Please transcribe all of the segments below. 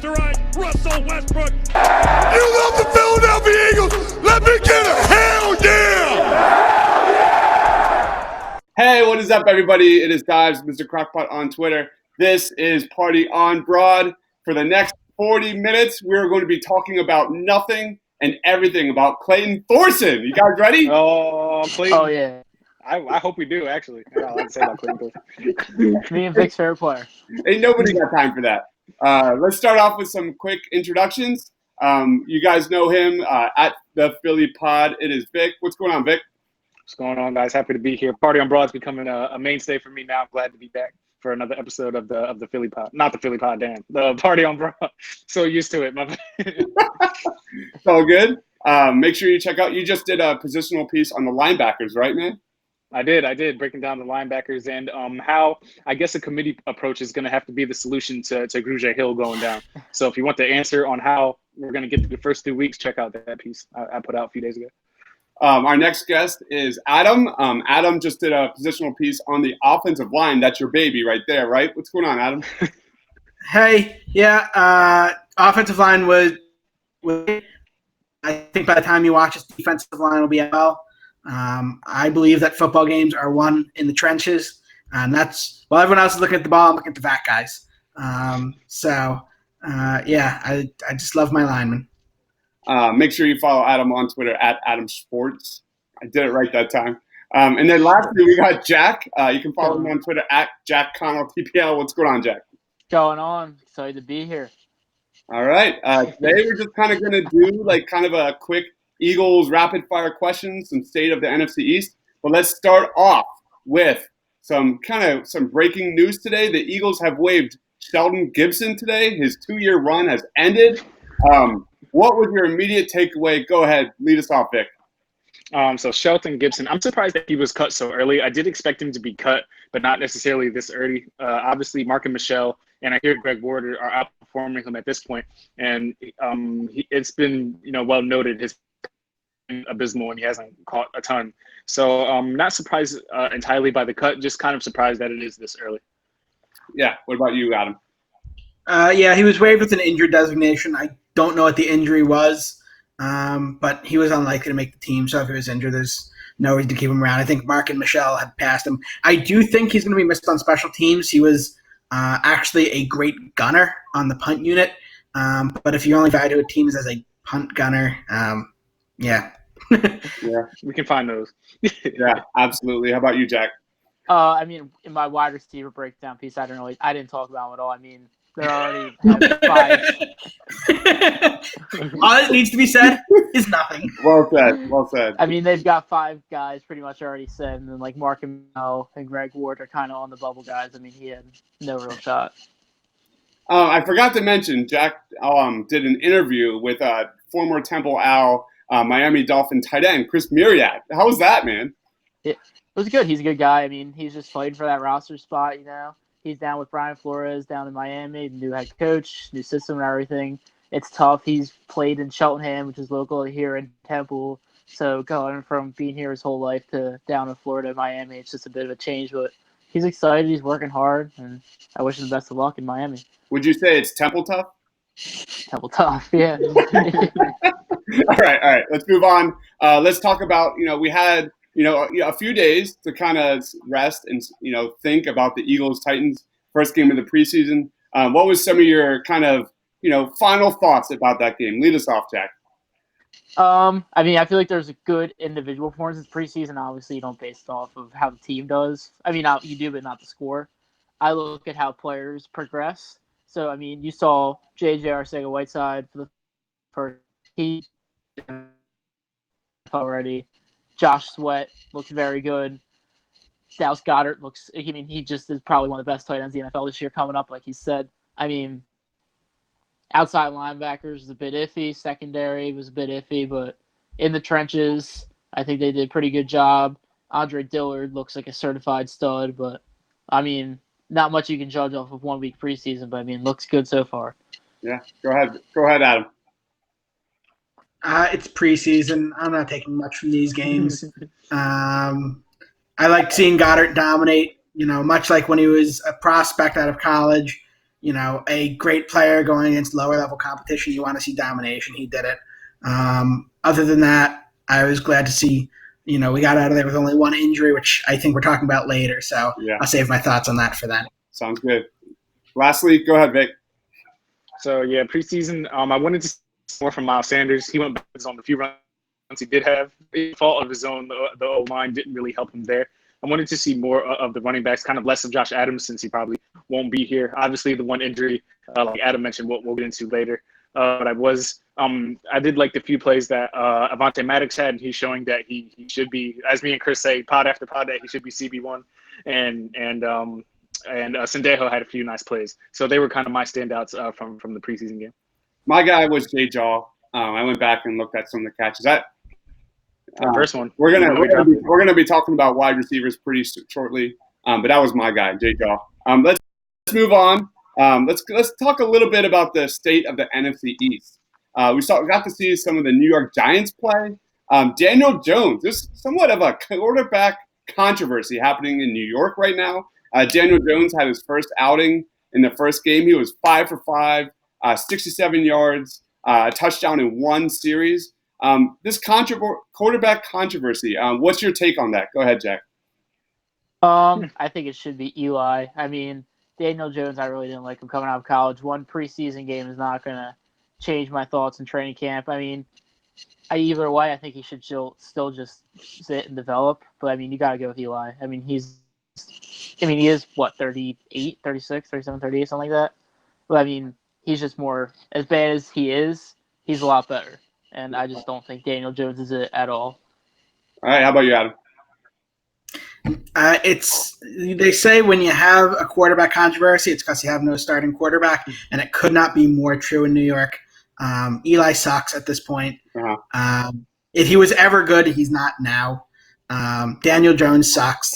left to right. Russell Westbrook. You love the Philadelphia Eagles. Let me get a hell yeah! Hey, what is up, everybody? It is Dives, Mr. Crockpot on Twitter. This is Party on Broad. For the next 40 minutes, we're going to be talking about nothing and everything about Clayton Thorson. You guys ready? Oh, Clayton. Oh, yeah. I hope we do, actually. I don't like to say about Clayton Thorson. Me and Vic's favorite player. Ain't nobody got time for that. Let's start off with some quick introductions. You guys know him at the Philly Pod. It is Vic. What's going on, Vic? What's going on, guys? Happy to be here. Party on Broad's becoming a mainstay for me now. I'm glad to be back for another episode of the Philly Pod. Not the Philly Pod, damn. The Party on Broad. So used to it, my man. It's all good. Make sure you check out. You just did a positional piece on the linebackers, right, man? I did, breaking down the linebackers and how I guess a committee approach is going to have to be the solution to Grugier Hill going down. So if you want the answer on how we're going to get through the first 2 weeks, check out that piece I put out a few days ago. Our next guest is Adam. Adam just did a positional piece on the offensive line. That's your baby right there, right? What's going on, Adam? Hey, yeah, offensive line was. I think by the time you watch this, defensive line will be well. I believe that football games are won in the trenches, and that's while everyone else is looking at the ball, I'm looking at the fat guys. I just love my linemen. Make sure you follow Adam on Twitter at Adam Sports. I did it right that time. And then lastly, we got Jack. You can follow him on Twitter at Jack Connell TPL. What's going on, Jack? Going on. Excited to be here. All right. Today we're just kind of going to do like kind of a quick Eagles rapid fire questions, some state of the NFC East. But let's start off with some breaking news today. The Eagles have waived Sheldon Gibson today. His 2-year run has ended. What was your immediate takeaway? Go ahead, lead us off, Vic. So Shelton Gibson, I'm surprised that he was cut so early. I did expect him to be cut, but not necessarily this early. Obviously, Mark and Michelle, and I hear Greg Ward are outperforming him at this point. And it's been well noted his abysmal and he hasn't caught a ton. So not surprised entirely by the cut, just kind of surprised that it is this early. Yeah. What about you, Adam? He was waived with an injured designation. I don't know what the injury was, but he was unlikely to make the team. So if he was injured, there's no reason to keep him around. I think Mark and Michelle had passed him. I do think he's going to be missed on special teams. He was actually a great gunner on the punt unit. But if you only value a team as a punt gunner, yeah, we can find those. Yeah, absolutely. How about you, Jack? In my wide receiver breakdown piece, I didn't talk about them at all. I mean, they're already have 5. All that needs to be said is nothing. Well said. I mean, they've got 5 guys pretty much already said, and then like Mark and Mel and Greg Ward are kind of on the bubble guys. I mean, he had no real shot. I forgot to mention, Jack did an interview with former Temple Owl, Miami Dolphin tight end Chris Myriad. How was that, man? It was good. He's a good guy. I mean, he's just fighting for that roster spot, He's down with Brian Flores down in Miami, new head coach, new system and everything. It's tough. He's played in Cheltenham, which is local here in Temple. So going from being here his whole life to down in Florida, Miami, it's just a bit of a change. But he's excited. He's working hard, and I wish him the best of luck in Miami. Would you say it's Temple tough? Temple tough, yeah. All right. Let's move on. Let's talk about, we had, a few days to kind of rest and, think about the Eagles-Titans first game of the preseason. What was some of your kind of, final thoughts about that game? Lead us off, Jack. I feel like there's a good individual performance in preseason. Obviously, you don't base it off of how the team does. You do, but not the score. I look at how players progress. So, you saw J.J. Arcega-Whiteside for the first heat already. Josh Sweat looks very good. Dallas Goedert looks – he just is probably one of the best tight ends in the NFL this year coming up, like he said. Outside linebackers is a bit iffy. Secondary was a bit iffy, but in the trenches, I think they did a pretty good job. Andre Dillard looks like a certified stud, but, not much you can judge off of 1 week preseason, but, looks good so far. Yeah, go ahead, Adam. It's preseason. I'm not taking much from these games. I like seeing Goddard dominate, much like when he was a prospect out of college. a great player going against lower level competition. You want to see domination. He did it. Other than that, I was glad to see, we got out of there with only one injury, which I think we're talking about later. So Yeah. I'll save my thoughts on that for then. Sounds good. Lastly, go ahead, Vic. So yeah, preseason. I wanted to see more from Miles Sanders. He went backwards on the few runs he did have. In fault of his own, the O-line didn't really help him there. I wanted to see more of the running backs, kind of less of Josh Adams since he probably won't be here. Obviously, the one injury, like Adam mentioned, we'll get into later. But I did like the few plays that Avonte Maddox had, and he's showing that he should be, as me and Chris say, pod after pod, that he should be CB1. And Sendejo had a few nice plays. So they were kind of my standouts from the preseason game. My guy was Jay Jaw. I went back and looked at some of the catches. First one. We're gonna be talking about wide receivers pretty shortly, but that was my guy, Jay Jaw. Let's move on. Let's talk a little bit about the state of the NFC East. We got to see some of the New York Giants play. Daniel Jones. There's somewhat of a quarterback controversy happening in New York right now. Daniel Jones had his first outing in the first game. He was 5 for 5, 67 yards, a touchdown in one series. This quarterback controversy. What's your take on that? Go ahead, Jack. I think it should be Eli. I mean, Daniel Jones, I really didn't like him coming out of college. One preseason game is not going to change my thoughts in training camp. I mean, either way, I think he should still just sit and develop. But, I mean, you got to go with Eli. I mean, he is, 38, 36, 37, 38, something like that. But, I mean, he's just more, as bad as he is, he's a lot better. And I just don't think Daniel Jones is it at all. All right, how about you, Adam? They say when you have a quarterback controversy, it's because you have no starting quarterback, and it could not be more true in New York. Eli sucks at this point. Uh-huh. If he was ever good, he's not now. Daniel Jones sucks.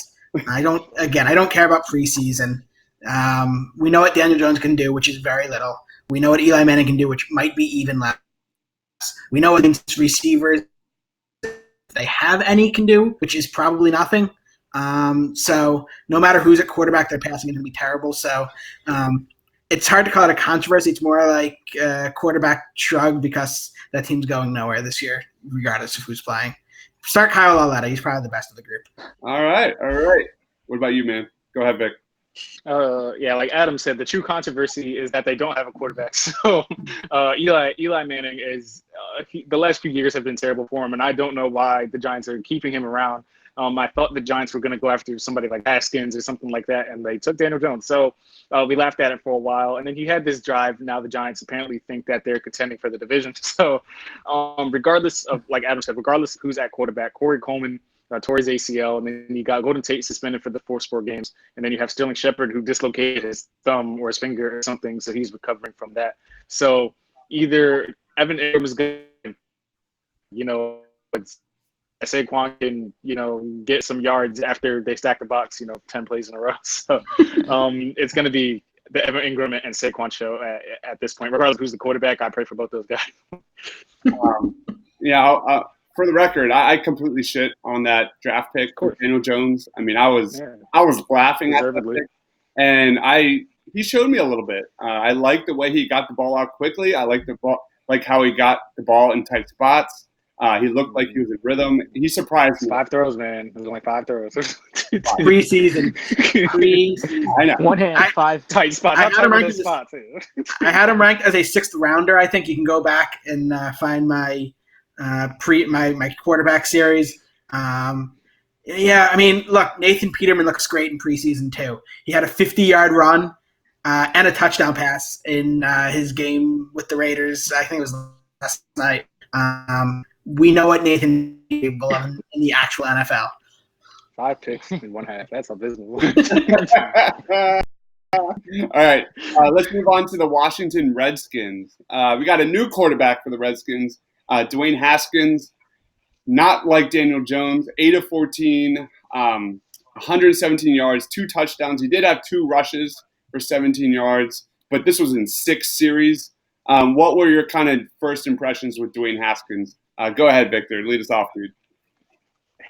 I don't care about preseason. We know what Daniel Jones can do, which is very little. We know what Eli Manning can do, which might be even less. We know what receivers they have any can do, which is probably nothing. So no matter who's at quarterback, their passing is going to be terrible. So it's hard to call it a controversy. It's more like a quarterback shrug because that team's going nowhere this year, regardless of who's playing. Start Kyle Lauletta. He's probably the best of the group. All right. What about you, man? Go ahead, Vic. Yeah, like Adam said, the true controversy is that they don't have a quarterback. So Eli Manning is the last few years have been terrible for him, and I don't know why the Giants are keeping him around. I thought the Giants were going to go after somebody like Haskins or something like that, and they took Daniel Jones. So we laughed at it for a while, and then he had this drive. Now the Giants apparently think that they're contending for the division. So regardless of, like Adam said, regardless of who's at quarterback, Corey Coleman tore his ACL, and then you got Golden Tate suspended for the 4 sport games, and then you have Sterling Shepard who dislocated his thumb or his finger or something, so he's recovering from that. So either Evan Ingram is going to, Saquon can, get some yards after they stack the box, 10 plays in a row. So it's going to be the Evan Ingram and Saquon show at this point. Regardless of who's the quarterback, I pray for both those guys. For the record, I completely shit on that draft pick for Daniel Jones. I mean, I was laughing at that pick, and he showed me a little bit. I like the way he got the ball out quickly. I like how he got the ball in tight spots. He looked like he was in rhythm. He surprised me. 5 throws, man. It was only 5 throws. Preseason. I know. One hand, 5 tight spots. I had him ranked as a 6th rounder. I think you can go back and find my my quarterback series. Look, Nathan Peterman looks great in preseason too. He had a 50-yard run and a touchdown pass in his game with the Raiders. I think it was last night. We know what Nathan is capable of in the actual NFL. 5 picks in 1 half. That's abysmal. All right, let's move on to the Washington Redskins. We got a new quarterback for the Redskins, Dwayne Haskins. Not like Daniel Jones, 8 of 14, 117 yards, 2 touchdowns. He did have 2 rushes for 17 yards, but this was in 6 series. What were your kind of first impressions with Dwayne Haskins? Go ahead, Victor. Lead us off, dude.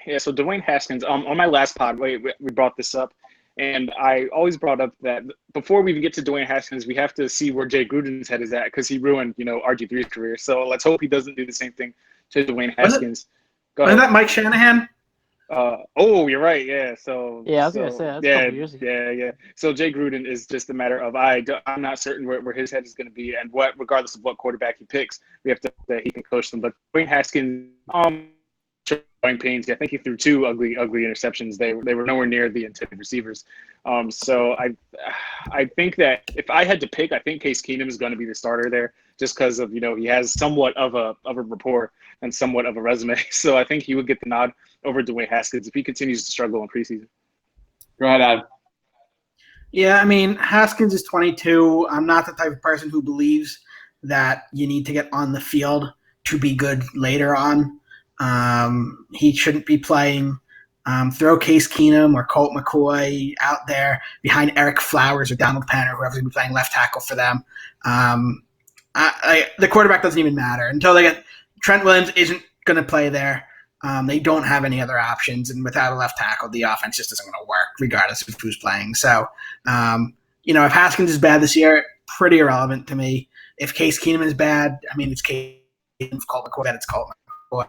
Yeah, so Dwayne Haskins, on my last pod, we brought this up. And I always brought up that before we even get to Dwayne Haskins, we have to see where Jay Gruden's head is at because he ruined, RG3's career. So let's hope he doesn't do the same thing to Dwayne Haskins. Go ahead. Wasn't that Mike Shanahan? You're right. Yeah. So Yeah, I was gonna say that's a couple years ago. Yeah. So Jay Gruden is just a matter of I'm not certain where his head is going to be, and regardless of what quarterback he picks, we have to that he can coach them. But Dwayne Haskins, showing pains. I think he threw 2 ugly interceptions. They were nowhere near the intended receivers. So I think that if I had to pick, I think Case Keenum is going to be the starter there, just because of he has somewhat of a rapport and somewhat of a resume. So I think he would get the nod over Dwayne Haskins if he continues to struggle in preseason. Go ahead, Adam. Yeah, I mean, Haskins is 22. I'm not the type of person who believes that you need to get on the field to be good later on. He shouldn't be playing. Throw Case Keenum or Colt McCoy out there behind Eric Flowers or Donald Penn or whoever's going to be playing left tackle for them. The quarterback doesn't even matter until they get Trent Williams isn't going to play there. They don't have any other options, and without a left tackle, the offense just isn't going to work, regardless of who's playing. So, if Haskins is bad this year, pretty irrelevant to me. If Case Keenum is bad, I mean, it's Case Keenum. Colt McCoy, it's Colt McCoy.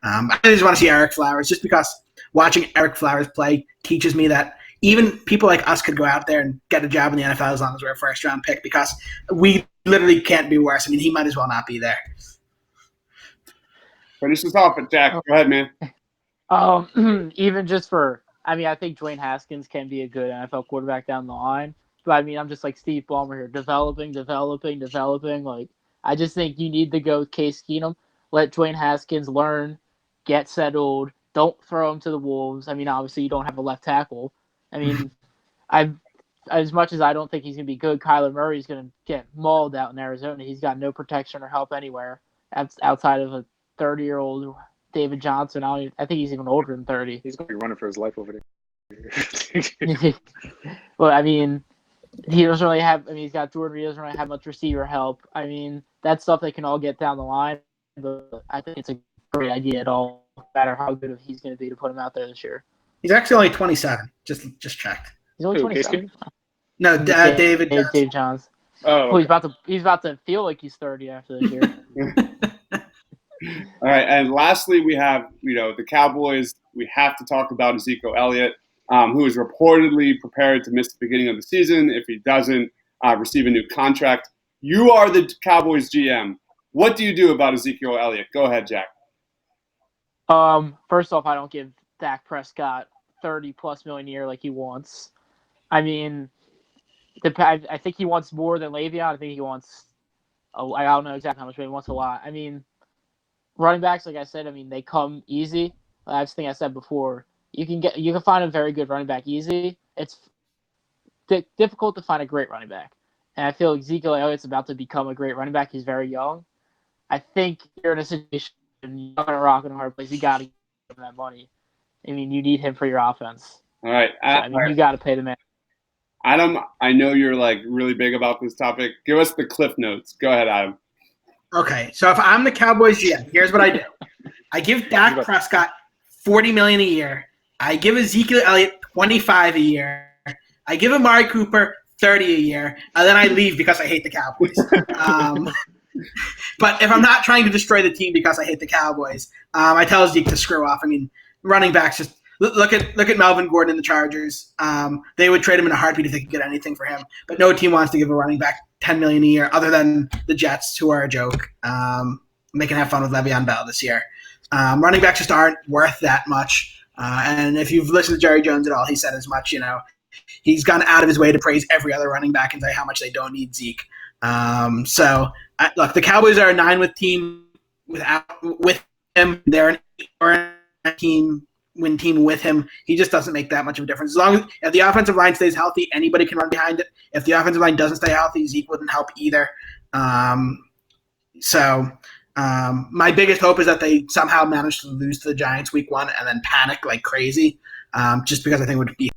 I just want to see Eric Flowers, just because watching Eric Flowers play teaches me that even people like us could go out there and get a job in the NFL as long as we're a first-round pick, because we literally can't be worse. I mean, he might as well not be there. Finish this off, Jack. Go ahead, man. Even just I think Dwayne Haskins can be a good NFL quarterback down the line. But I mean, I'm just like Steve Ballmer here, developing. Like, I just think you need to go with Case Keenum. Let Dwayne Haskins learn, get settled. Don't throw him to the wolves. I mean, obviously you don't have a left tackle. I mean, as much as I don't think he's going to be good, Kyler Murray's going to get mauled out in Arizona. He's got no protection or help anywhere outside of a 30-year-old David Johnson. I think he's even older than 30. He's going to be running for his life over there. Well, I mean, he doesn't really have. I mean, he's got Jordan. He doesn't really have much receiver help. I mean, that's stuff that can all get down the line. But I think it's a great idea at all, no matter how good he's going to be, to put him out there this year. He's actually only 27. Just checked. He's only 27. No, David Johns. Oh, okay. He's about to feel like he's 30 after this year. All right, and lastly, we have the Cowboys. We have to talk about Ezekiel Elliott, who is reportedly prepared to miss the beginning of the season if he doesn't receive a new contract. You are the Cowboys GM. What do you do about Ezekiel Elliott? Go ahead, Jack. First off, I don't give Dak Prescott $30+ million a year like he wants. I mean, I think he wants more than Le'Veon. I think he wants. I don't know exactly how much, but he wants a lot. I mean, running backs, like I said, I mean, they come easy. That's the thing I said before. You can find a very good running back easy. It's difficult to find a great running back, and I feel Ezekiel Elliott's about to become a great running back. He's very young. I think you're in a situation you're not gonna rock in a hard place. You got to give him that money. I mean, you need him for your offense. All right. You got to pay the man. Adam, I know you're really big about this topic. Give us the cliff notes. Go ahead, Adam. Okay, so if I'm the Cowboys GM, here's what I do. I give Dak Prescott $40 million a year. I give Ezekiel Elliott $25 a year. I give Amari Cooper $30 a year, and then I leave because I hate the Cowboys. But if I'm not trying to destroy the team because I hate the Cowboys, I tell Zeke to screw off. I mean, running backs, just look at Melvin Gordon and the Chargers. They would trade him in a heartbeat if they could get anything for him. But no team wants to give a running back $10 million a year, other than the Jets, who are a joke. They can have fun with Le'Veon Bell this year. Running backs just aren't worth that much. And if you've listened to Jerry Jones at all, he said as much. He's gone out of his way to praise every other running back and say how much they don't need Zeke. Look, the Cowboys are a 9-win team with him. They're an 8-win team with him. He just doesn't make that much of a difference. As long as if the offensive line stays healthy, anybody can run behind it. If the offensive line doesn't stay healthy, Zeke wouldn't help either. My biggest hope is that they somehow manage to lose to the Giants week 1 and then panic like crazy, just because I think it would be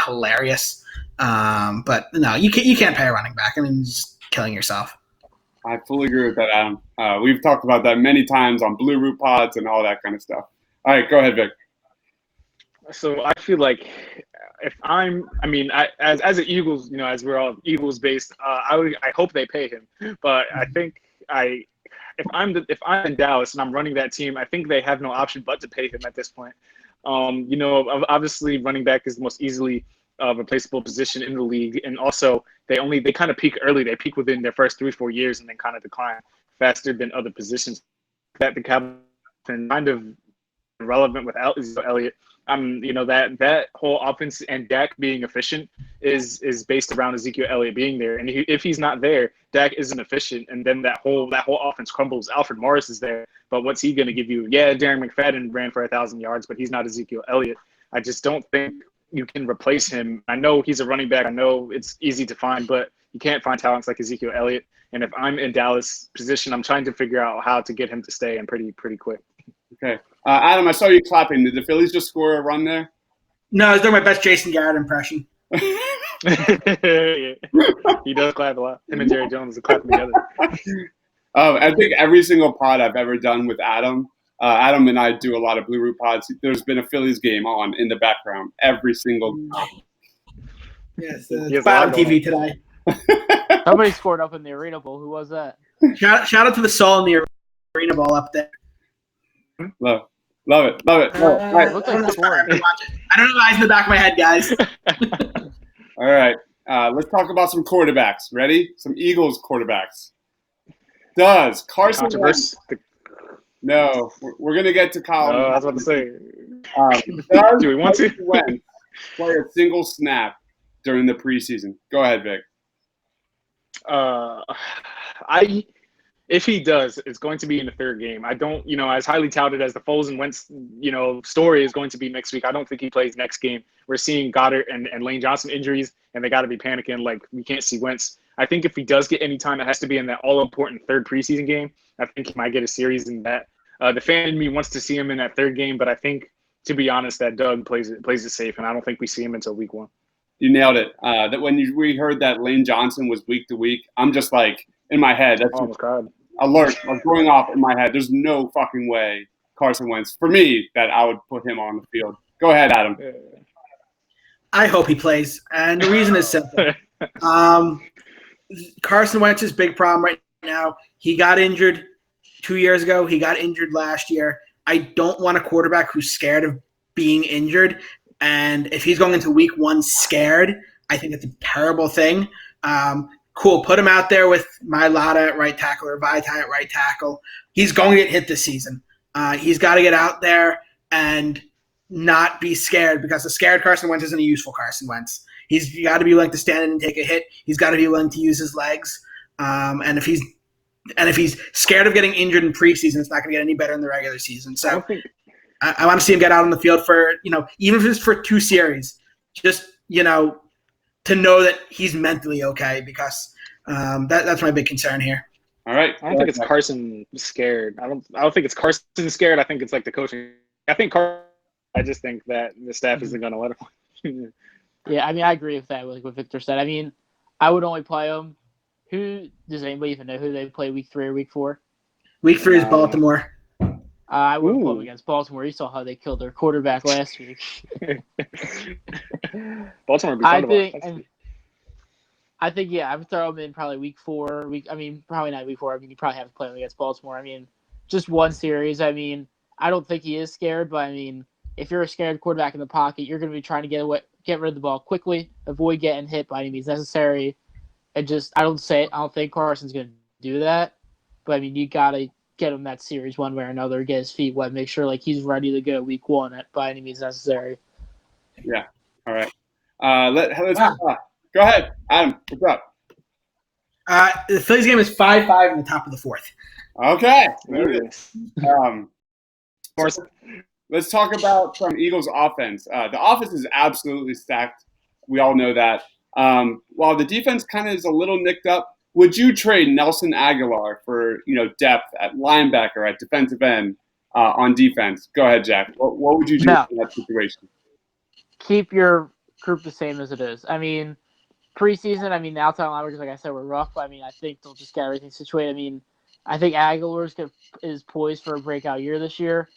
hilarious. But no, you can't pay a running back. I mean, just killing yourself. I fully agree with that, Adam. We've talked about that many times on Blue Root Pods and all that kind of stuff. All right, go ahead, Vic. So I feel like as an Eagles, as we're all Eagles based, I hope they pay him. But I think if I'm in Dallas and I'm running that team, I think they have no option but to pay him at this point. Obviously running back is the most easily replaceable position in the league, and also they kind of peak early. They peak within their first 3-4 years and then kind of decline faster than other positions. That the Cowboys kind of relevant without Ezekiel Elliott. That whole offense and Dak being efficient is based around Ezekiel Elliott being there. And if he's not there, Dak isn't efficient, and then that whole offense crumbles. Alfred Morris is there, but what's he going to give you? Yeah, Darren McFadden ran for 1,000 yards, but he's not Ezekiel Elliott. I just don't think you can replace him. I know he's a running back. I know it's easy to find, but you can't find talents like Ezekiel Elliott. And if I'm in Dallas' position, I'm trying to figure out how to get him to stay and pretty quick. Okay. Adam, I saw you clapping. Did the Phillies just score a run there? No, I was doing my best Jason Garrett impression. Yeah. He does clap a lot. Him and Jerry Jones are clapping together. I think every single pod I've ever done with Adam, Adam and I do a lot of Blue Root pods. There's been a Phillies game on in the background every single time. Yes, He has bottom a lot TV today. Somebody scored up in the Arena Bowl. Who was that? Shout out to the soul in the Arena Bowl up there. Love it. All right. Looks like scoring. I don't know the eyes in the back of my head, guys. All right. Let's talk about some quarterbacks. Ready? Some Eagles quarterbacks. Does Carson Wentz? No, we're going to get to Kyle. I was about to say. Does Do we want to? Carson Wentz play a single snap during the preseason? Go ahead, Vic. If he does, it's going to be in the third game. I don't, as highly touted as the Foles and Wentz, story is going to be next week. I don't think he plays next game. We're seeing Goddard and Lane Johnson injuries, and they got to be panicking like we can't see Wentz. I think if he does get any time, it has to be in that all-important third preseason game. I think he might get a series in that. The fan in me wants to see him in that third game, but I think, to be honest, that Doug plays it safe, and I don't think we see him until week 1. You nailed it. That when we heard that Lane Johnson was week to week, I'm just like in my head. That's Oh, God. alert. Like going off in my head. There's no fucking way Carson Wentz for me that I would put him on the field. Go ahead, Adam. I hope he plays, and the reason is simple. Carson Wentz's big problem right now, he got injured 2 years ago. He got injured last year. I don't want a quarterback who's scared of being injured. And if he's going into week 1 scared, I think it's a terrible thing. Cool, put him out there with Mailata at right tackle or Vaitai at right tackle. He's going to get hit this season. He's got to get out there and not be scared, because a scared Carson Wentz isn't a useful Carson Wentz. He's got to be willing to stand in and take a hit. He's got to be willing to use his legs. And if he's scared of getting injured in preseason, it's not going to get any better in the regular season. So I want to see him get out on the field for, even if it's for 2 series, just, to know that he's mentally okay, because that's my big concern here. All right. I don't think it's Carson scared. I don't think it's Carson scared. I think it's like the coaching. I just think that the staff isn't going to let him. Yeah, I agree with that, like what Victor said. I would only play them. Who does anybody even know who they play week 3 or week 4? Week 3 is Baltimore. I wouldn't play them against Baltimore. You saw how they killed their quarterback last week. Baltimore. I think I would throw them in probably week 4. Probably not week 4. You probably have to play them against Baltimore. Just one series. I don't think he is scared, but if you're a scared quarterback in the pocket, you're going to be trying to get rid of the ball quickly, avoid getting hit by any means necessary. And I don't think Carson's going to do that. But you got to get him that series one way or another, get his feet wet, make sure he's ready to go week 1 by any means necessary. Yeah. All right. Let's go ahead, Adam. What's up? The Phillies game is 5-5 in the top of the 4th. Okay. Let's talk about some Eagles offense. The offense is absolutely stacked. We all know that. While the defense kind of is a little nicked up, would you trade Nelson Aguilar for depth at linebacker, at defensive end, on defense? Go ahead, Jack. What would you do in that situation? Keep your group the same as it is. Preseason, the outside linebackers, like I said, were rough. But, I think they'll just get everything situated. I think Aguilar is poised for a breakout year this year.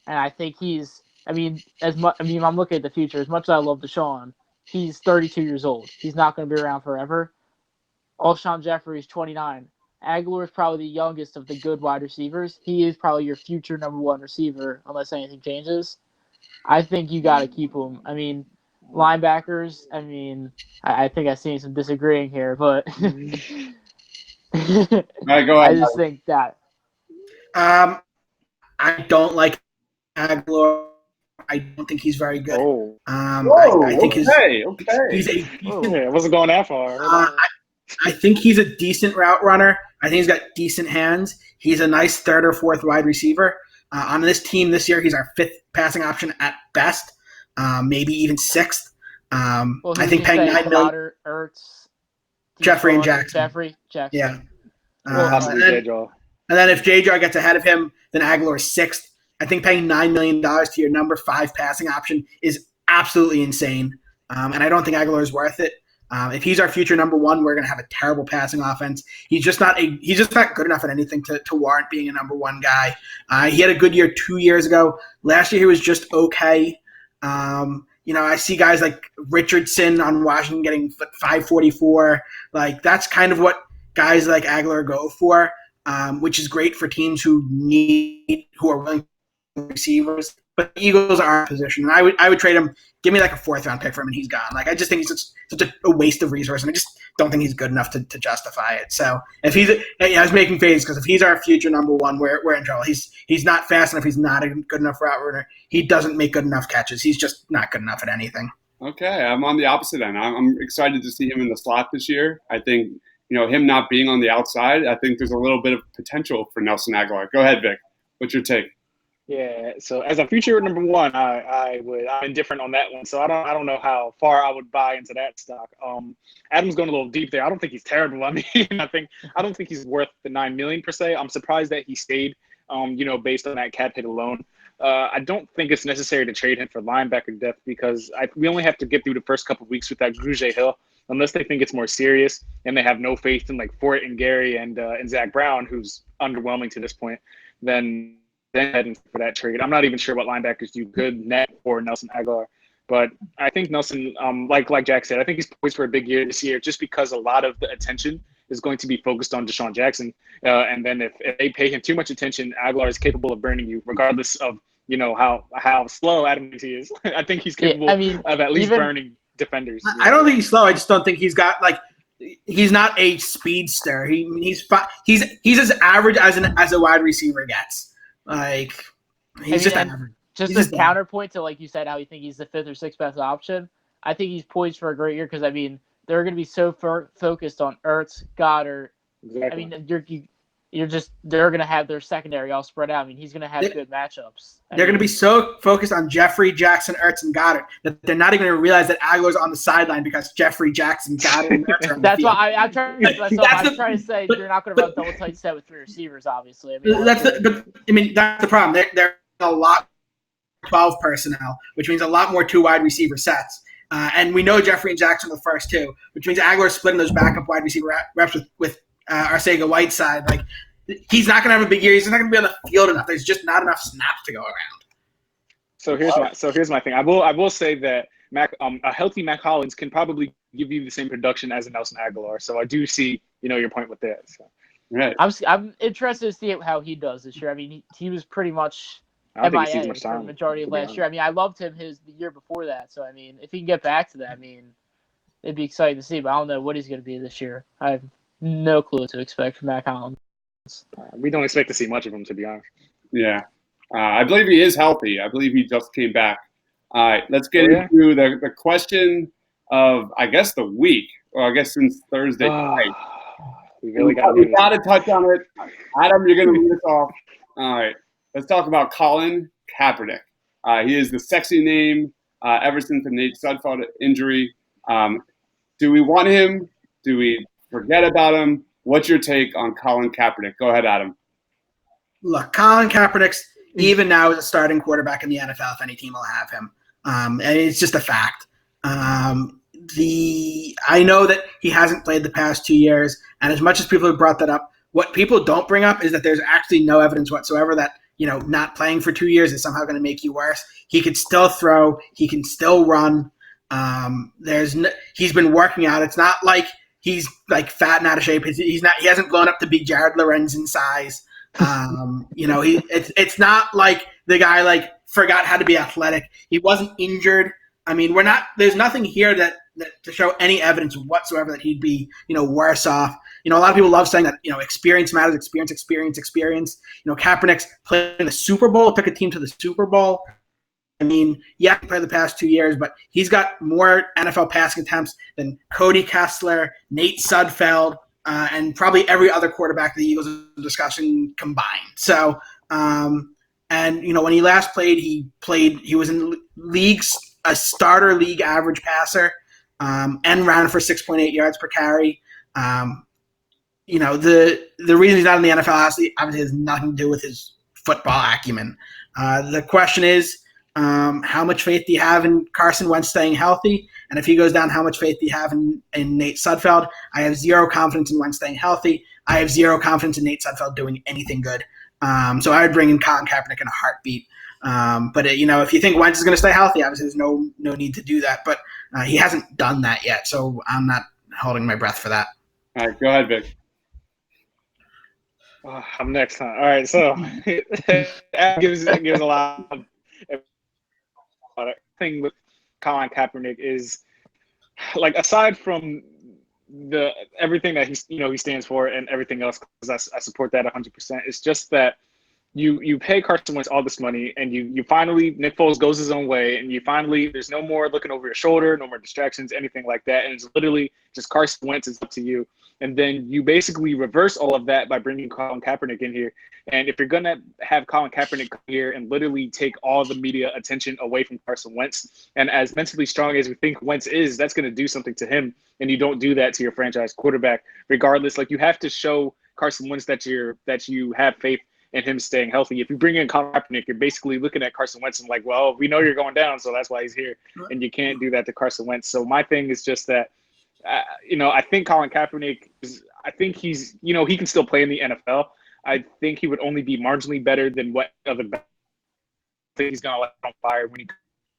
And I think he's – I'm looking at the future. As much as I love Deshaun, he's 32 years old. He's not going to be around forever. Alshon Jeffrey is 29. Aguilar is probably the youngest of the good wide receivers. He is probably your future number one receiver unless anything changes. I think you got to keep him. I mean, linebackers, I think I've seen some disagreeing here, but All right, go ahead. I just think that. I don't like Aguilar. I don't think he's very good. Oh, I think he's okay. a yeah, I wasn't going that far. I think he's a decent route runner. I think he's got decent hands. He's a nice third or fourth wide receiver. On this team this year, he's our fifth passing option at best, maybe even sixth. I think paying $9 million. Ertz, Jeffrey and Jackson. Jackson. Yeah. J-Jaw. And then if J-Jaw gets ahead of him, then Aguilar is sixth. I think paying $9 million to your number 5 passing option is absolutely insane. And I don't think Aguilar is worth it. If he's our future number 1, we're going to have a terrible passing offense. He's just not good enough at anything to warrant being a number 1 guy. He had a good year 2 years ago. Last year he was just okay. I see guys like Richardson on Washington getting 544. Like that's kind of what guys like Aguilar go for, which is great for teams who are willing receivers. But the Eagles are in position. And I would trade him. Give me like a 4th round pick for him, and he's gone. Like I just think he's such a waste of resource, and I just don't think he's good enough to justify it. So if I was making fades because if he's our future number 1, we're in trouble. He's not fast enough. He's not a good enough route runner. He doesn't make good enough catches. He's just not good enough at anything. Okay, I'm on the opposite end. I'm excited to see him in the slot this year. I think him not being on the outside. I think there's a little bit of potential for Nelson Aguilar. Go ahead, Vic. What's your take? Yeah, so as a future number 1, I'm indifferent on that one. So I don't know how far I would buy into that stock. Adam's going a little deep there. I don't think he's terrible. I mean, I don't think he's worth the $9 million per se. I'm surprised that he stayed. Based on that cap hit alone. I don't think it's necessary to trade him for linebacker depth because we only have to get through the first couple of weeks with that Grugier Hill, unless they think it's more serious and they have no faith in like Fort and Gary and Zach Brown, who's underwhelming to this point. Then heading for that trade. I'm not even sure what linebackers do good net for Nelson Aguilar, but I think Nelson, like Jack said, I think he's poised for a big year this year just because a lot of the attention is going to be focused on Deshaun Jackson. And then if they pay him too much attention, Aguilar is capable of burning you regardless of, how slow Adam thinks he is. I think he's capable of at least burning defenders. I don't think he's slow. I just don't think he's got he's not a speedster. He's as average as a wide receiver gets. Just average. Just a counterpoint to, like you said, how you think he's the 5th or 6th best option. I think he's poised for a great year because, they're going to be so focused on Ertz, Goddard. Exactly. They're going to have their secondary all spread out. He's going to have good matchups. They're going to be so focused on Jeffrey, Jackson, Ertz, and Goddard that they're not even going to realize that Aguilar's on the sideline because Jeffrey, Jackson, Goddard, and Ertz are on the That's field. why I'm trying to say you're not going to run double tight set with 3 receivers, obviously. That's the problem. They're a lot 12 personnel, which means a lot more 2 wide receiver sets. And we know Jeffrey and Jackson are the first 2, which means Aguilar's splitting those backup wide receiver reps with Arcega Whiteside. He's not going to have a big year. He's not going to be on the field enough. There's just not enough snaps to go around. So here's my thing. I will say that a healthy Mac Hollins can probably give you the same production as a Nelson Aguilar. So I do see your point with that. So. Right. I'm interested to see how he does this year. He was pretty much MIA for the majority of last year. I loved him the year before that. So if he can get back to that, it'd be exciting to see. But I don't know what he's going to be this year. I have no clue what to expect from Mac Hollins. We don't expect to see much of him, to be honest. Yeah. I believe he is healthy. I believe he just came back. All right, let's get into the question of, I guess, the week. Well, I guess since Thursday night. We really got to touch on it. Adam, you're going to lead us off. All right, let's talk about Colin Kaepernick. He is the sexy name ever since the Nate Sudfeld injury. Do we want him? Do we forget about him? What's your take on Colin Kaepernick? Go ahead, Adam. Look, Colin Kaepernick's even now is a starting quarterback in the NFL if any team will have him. And it's just a fact. I know that he hasn't played the past 2 years, and as much as people have brought that up, what people don't bring up is that there's actually no evidence whatsoever that not playing for 2 years is somehow going to make you worse. He could still throw. He can still run. He's been working out. It's not like he's like fat and out of shape. He hasn't blown up to be Jared Lorenz in size. It's not like the guy like forgot how to be athletic. He wasn't injured. I mean, there's nothing here that to show any evidence whatsoever that he'd be, worse off. A lot of people love saying that, experience matters, experience. Kaepernick's played in the Super Bowl, took a team to the Super Bowl. I mean, yeah, he played the past 2 years, but he's got more NFL passing attempts than Cody Kessler, Nate Sudfeld, and probably every other quarterback the Eagles are discussing combined. So, when he last played, he was in a starter league average passer, and ran for 6.8 yards per carry. The reason he's not in the NFL obviously has nothing to do with his football acumen. The question is, how much faith do you have in Carson Wentz staying healthy? And if he goes down, how much faith do you have in Nate Sudfeld? I have zero confidence in Wentz staying healthy. I have zero confidence in Nate Sudfeld doing anything good. So I would bring in Colin Kaepernick in a heartbeat. But if you think Wentz is going to stay healthy, obviously there's no need to do that. But he hasn't done that yet, so I'm not holding my breath for that. All right, go ahead, Vic. I'm next, huh? All right, so gives a lot of thing with Colin Kaepernick is, like, aside from the everything that he stands for and everything else, because I support that 100%. It's just that you pay Carson Wentz all this money, and you finally, Nick Foles goes his own way, and you finally, there's no more looking over your shoulder, no more distractions, anything like that, and it's literally just Carson Wentz is up to you. And then you basically reverse all of that by bringing Colin Kaepernick in here. And if you're going to have Colin Kaepernick come here and literally take all the media attention away from Carson Wentz, and as mentally strong as we think Wentz is, that's going to do something to him. And you don't do that to your franchise quarterback, regardless. Like, you have to show Carson Wentz that you have faith in him staying healthy. If you bring in Colin Kaepernick, you're basically looking at Carson Wentz and like, well, we know you're going down, so that's why he's here. And you can't do that to Carson Wentz. So my thing is just that, I think Colin Kaepernick he's, he can still play in the NFL. I think he would only be marginally better than what other. I think he's gonna light on fire when he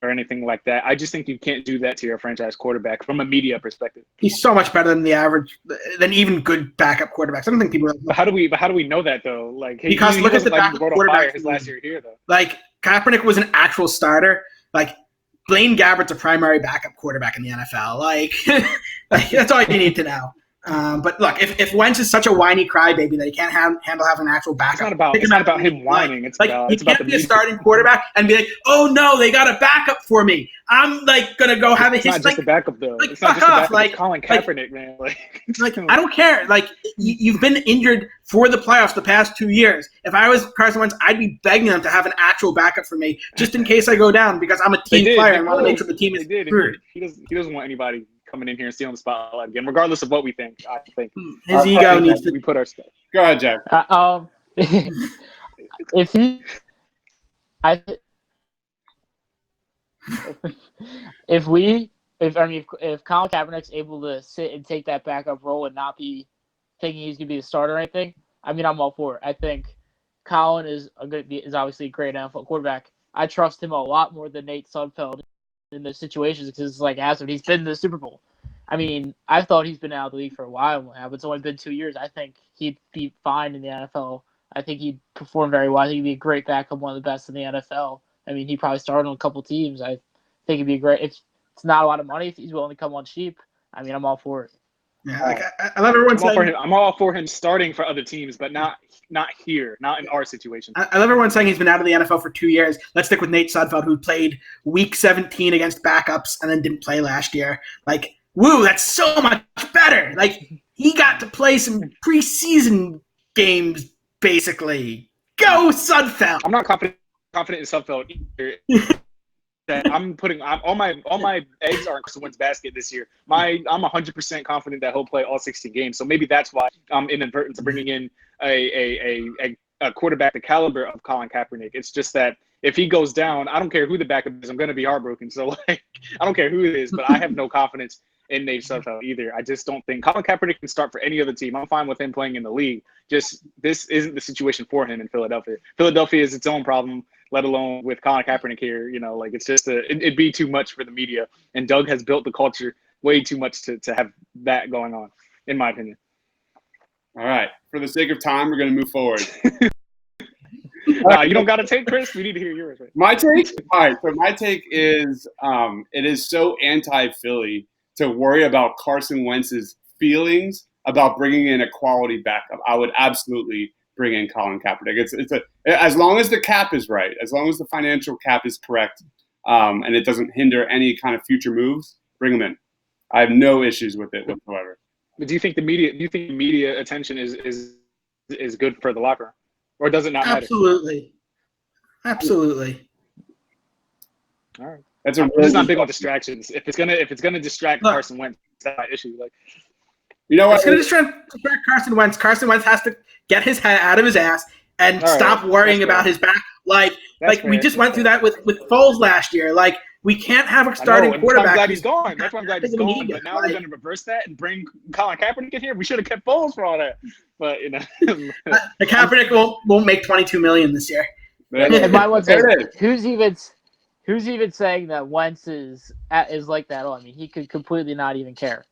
or anything like that. I just think you can't do that to your franchise quarterback from a media perspective. He's so much better than even good backup quarterbacks. I don't think people. But how do we know that though? Like, because look at the backup quarterback his last year here though. Like, Kaepernick was an actual starter. Like, Blaine Gabbert's a primary backup quarterback in the NFL. Like that's all you need to know. But look, if Wentz is such a whiny crybaby that he can't handle having an actual backup, it's not about him whining. It's about he can't be a starting quarterback and be like, oh no, they got a backup for me. I'm like gonna go have a history. It's not just a backup though. Like, it's not just off. a backup. Like, Colin Kaepernick, man. Like I don't care. Like, you've been injured for the playoffs the past 2 years. If I was Carson Wentz, I'd be begging them to have an actual backup for me just in case I go down, because I'm a team player and want to make sure the team is good. He doesn't want anybody coming in here and stealing the spotlight again, regardless of what we think. I think his ego needs to. We put our stuff. Go ahead, Jack. If Colin Kaepernick's able to sit and take that backup role and not be thinking he's gonna be the starter or anything, I mean, I'm all for it. I think Colin is obviously a great NFL quarterback. I trust him a lot more than Nate Sudfeld in those situations, because, like, he's been in the Super Bowl. I mean, I thought he's been out of the league for a while now, but it's only been 2 years. I think he'd be fine in the NFL. I think he'd perform very well. I think he'd be a great backup, one of the best in the NFL. I mean, he'd probably start on a couple teams. I think he'd be great. It's not a lot of money if he's willing to come on cheap. I mean, I'm all for it. Yeah, like I love everyone saying I'm all for him starting for other teams, but not here, not in our situation. I love everyone saying he's been out of the NFL for 2 years. Let's stick with Nate Sudfeld, who played Week 17 against backups and then didn't play last year. Like, woo, that's so much better. Like, he got to play some preseason games, basically. Go Sudfeld. I'm not confident in Sudfeld either. I'm putting all my eggs are in Carson Wentz's basket this year. I'm 100% confident that he'll play all 60 games. So maybe that's why I'm inadvertent to bringing in a quarterback the caliber of Colin Kaepernick. It's just that if he goes down, I don't care who the backup is. I'm going to be heartbroken. So, like, I don't care who it is, but I have no confidence in Nate Sudfeld either. I just don't think Colin Kaepernick can start for any other team. I'm fine with him playing in the league. Just this isn't the situation for him in Philadelphia. Philadelphia is its own problem. let alone with Colin Kaepernick here. Like it's just it'd be too much for the media. And Doug has built the culture way too much to have that going on, in my opinion. All right. For the sake of time, we're going to move forward. You don't got to take, Chris. We need to hear yours. Right? My take? All right. So my take is it is so anti-Philly to worry about Carson Wentz's feelings about bringing in a quality backup. I would absolutely bring in Colin Kaepernick. As long as the cap is right, as long as the financial cap is correct, and it doesn't hinder any kind of future moves, bring him in. I have no issues with it whatsoever. But do you think the media attention is good for the locker room, or does it not matter? Absolutely. All right. That's a I'm really just not big on distractions. If it's gonna distract Look. Carson Wentz, that's my issue. Like, You know what? It's going to distract Carson Wentz. Carson Wentz has to get his head out of his ass and All right. stop worrying That's about fair. his back. Like That's we fair. just went through that with Foles last year. Like, we can't have a starting and quarterback. I'm glad who's he's gone. That's why I'm glad he's taking a gone. knee. But now we're going to reverse that and bring Colin Kaepernick in here. We should have kept Foles for all that. But The Kaepernick won't make $22 million this year. And my one's There like, it is. who's even saying that Wentz is like that? I mean, he could completely not even care.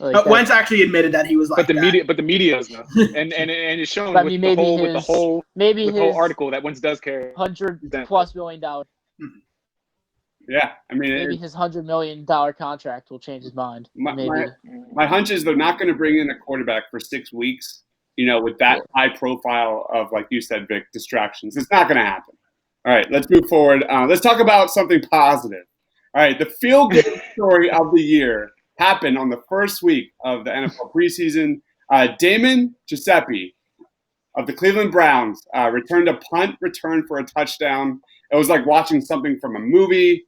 Like, Wentz actually admitted that he was like but the that. media is though, and it's shown I with mean, the whole article that Wentz does care. $100+ million. Yeah. I mean, Maybe his $100 million contract will change his mind. Maybe. my hunch is they're not going to bring in a quarterback for 6 weeks, with that high profile of, like you said, Vic, distractions. It's not going to happen. All right, let's move forward. Let's talk about something positive. All right, the feel-good story of the year happened on the first week of the NFL preseason. Damon Giuseppe of the Cleveland Browns returned a punt return for a touchdown. It was like watching something from a movie.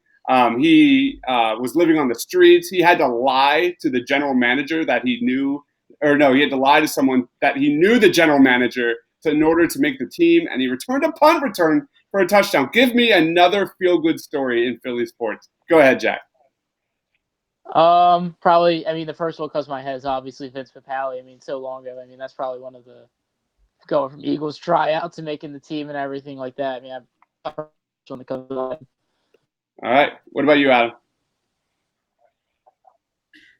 He was living on the streets. He had to lie to the general manager that he knew, he had to lie to someone that he knew the general manager in order to make the team, and he returned a punt return for a touchdown. Give me another feel-good story in Philly sports. Go ahead, Jack. Probably. I mean, the first one comes to my head is obviously Vince Papale. I mean, so long ago. I mean, that's probably one of the going from Eagles tryout to making the team and everything like that. I mean, I'm one that comes to mind. All right. What about you, Adam?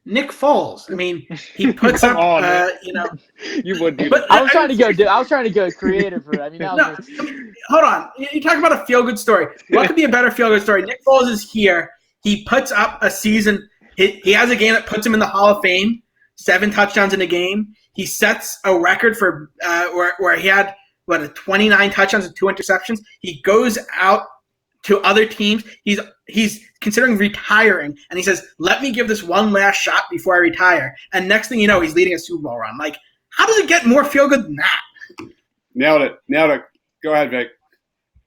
Nick Foles. I mean, he puts Come up, on, you would do But that. I was trying to go creative for it. I mean, that no, was I mean, hold on. You talk about a feel-good story. What could be a better feel-good story? Nick Foles is here. He puts up a season. He has a game that puts him in the Hall of Fame. 7 touchdowns in a game. He sets a record for where he had 29 touchdowns and 2 interceptions. He goes out to other teams. He's considering retiring, and he says, "Let me give this one last shot before I retire." And next thing you know, he's leading a Super Bowl run. Like, how does it get more feel good than that? Nailed it. Go ahead, Vic.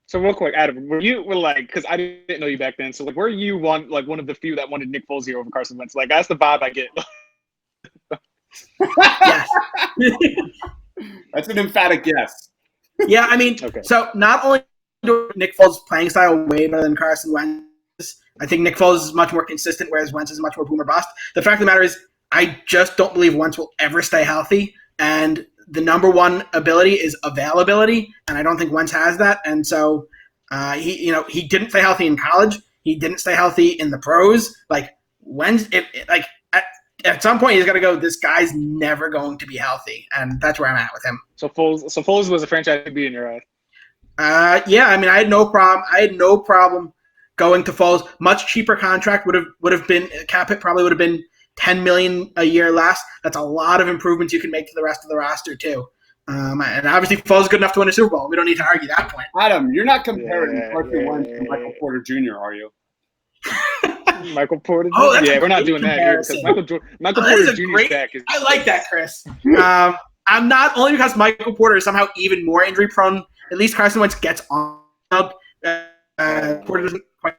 So real quick, Adam, because I didn't know you back then. So were you one of the few that wanted Nick Foles here over Carson Wentz? Like, that's the vibe I get. Yes. That's an emphatic yes. Yeah, I mean, Okay. So not only do Nick Foles' playing style way better than Carson Wentz, I think Nick Foles is much more consistent, whereas Wentz is much more boom or bust. The fact of the matter is, I just don't believe Wentz will ever stay healthy, and the number one ability is availability, and I don't think Wentz has that. And so he didn't stay healthy in college. He didn't stay healthy in the pros. Like, Wentz, at some point he's got to go, this guy's never going to be healthy, and that's where I'm at with him. So Foles was a franchise QB in your eyes. Yeah, I mean, I had no problem going to Foles. Much cheaper contract would have been, cap hit probably would have been $10 million a year less. That's a lot of improvements you can make to the rest of the roster too. And obviously Foles is good enough to win a Super Bowl. We don't need to argue that point. Adam, you're not comparing Carson Wentz to Michael Porter Jr., are you? Michael Porter. Oh, that's a we're not great doing that here because comparison. Michael That is Porter a Jr.'s great- back is. I like that, Chris. I'm not only because Michael Porter is somehow even more injury prone. At least Carson Wentz gets on. Porter doesn't quite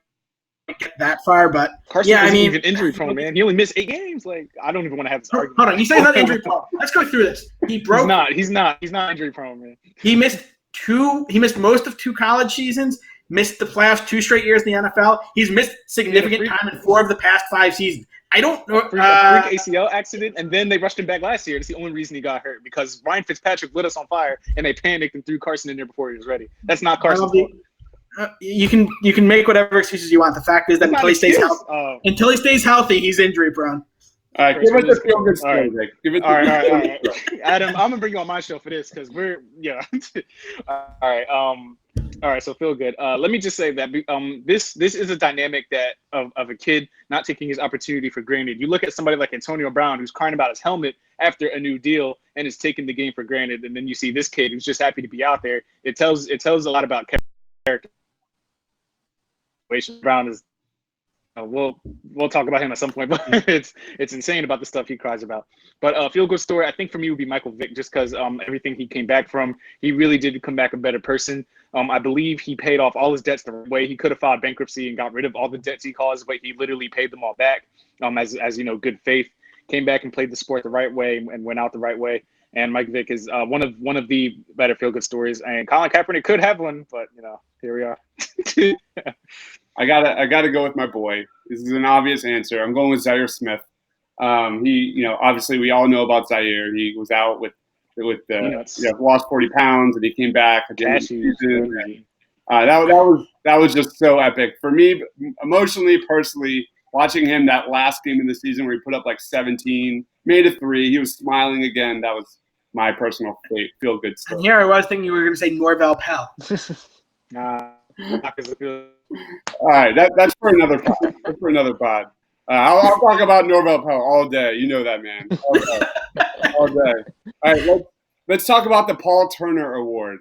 get that far, but Carson yeah, I isn't mean, even injury prone, man. He only missed 8 games. Like, I don't even want to have this argument. hold on. You say he's not injury prone. Let's go through this. He's not injury prone, man. He missed most of 2 college seasons. Missed the playoffs 2 straight years in the NFL. He's missed significant time in 4 of the past 5 seasons. I don't know. A freak ACL accident, and then they rushed him back last year. That's the only reason he got hurt, because Ryan Fitzpatrick lit us on fire, and they panicked and threw Carson in there before he was ready. That's not Carson's fault. You can make whatever excuses you want. The fact is that until he stays healthy, he's injury prone. All right, give us a feel good story, All right. Vic. Give it. All right. Adam, I'm gonna bring you on my show for this because we're all right. So feel good. Let me just say that this is a dynamic that of a kid not taking his opportunity for granted. You look at somebody like Antonio Brown who's crying about his helmet after a new deal and is taking the game for granted, and then you see this kid who's just happy to be out there. It tells a lot about character. Brown is. We'll talk about him at some point, but it's insane about the stuff he cries about. But feel good story, I think for me would be Michael Vick, just because everything he came back from, he really did come back a better person. I believe he paid off all his debts the right way. He could have filed bankruptcy and got rid of all the debts he caused, but he literally paid them all back. As you know, good faith, came back and played the sport the right way and went out the right way. And Mike Vick is one of the better feel good stories. And Colin Kaepernick could have one, but here we are. I gotta go with my boy. This is an obvious answer. I'm going with Zaire Smith. He, obviously we all know about Zaire. He was out with lost 40 pounds, and he came back at the end of the season. That was just so epic for me, emotionally, personally. Watching him that last game of the season where he put up like 17, made a 3, he was smiling again. That was my personal feel good story. And here I was thinking you were going to say Norvell Pell. Not because all right, that's for another pod. That's for another pod. I'll talk about Norvell Pell all day. You know that, man. All day. All right, let's talk about the Paul Turner Award.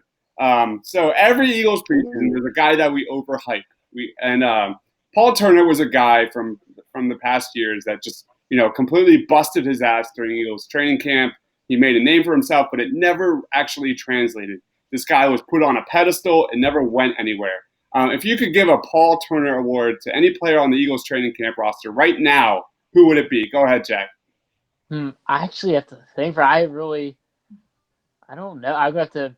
So every Eagles preseason, there's a guy that we overhype. Paul Turner was a guy from the past years that just completely busted his ass during Eagles training camp. He made a name for himself, but it never actually translated. This guy was put on a pedestal and never went anywhere. If you could give a Paul Turner Award to any player on the Eagles training camp roster right now, who would it be? Go ahead, Jack. I actually have to think for. I don't know. I'll have to